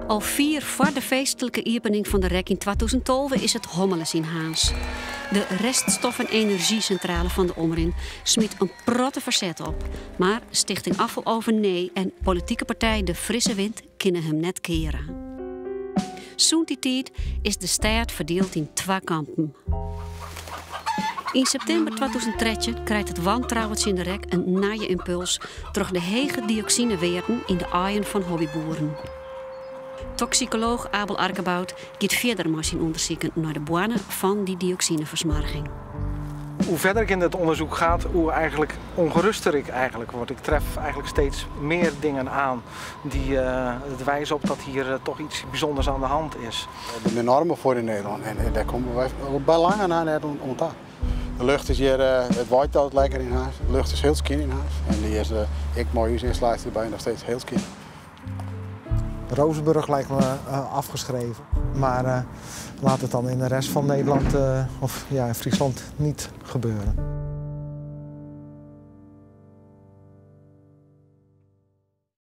Al 4 voor de feestelijke opening van de REC in 2012 is het hommeles in Haans. De reststof- en energiecentrale van de Omrin smiet een protte verzet op. Maar Stichting Afval over nee en politieke partij De Frisse Wind kunnen hem net keren. Zo'n die tijd is de stad verdeeld in 2 kampen. In september 2013 krijgt het wantrouwens in de REC een nieuwe impuls door de hege dioxineweerten in de aaien van hobbyboeren. Toxicoloog Abel Arkebout gaat verder machine onderzoeken naar de bronnen van die dioxineversmarging. Hoe verder ik in het onderzoek ga, hoe eigenlijk ongeruster ik eigenlijk word. Ik tref eigenlijk steeds meer dingen aan die het wijzen op dat hier toch iets bijzonders aan de hand is. We hebben normen voor in Nederland en daar komen wij bij lange na net ontdaan. De lucht is hier, het waait altijd lekker in huis. De lucht is heel skin in huis. En die is ik mooi huisinsluiter erbij nog steeds heel skin. Rozenburg lijkt me afgeschreven, maar laat het dan in de rest van Nederland of in Friesland niet gebeuren.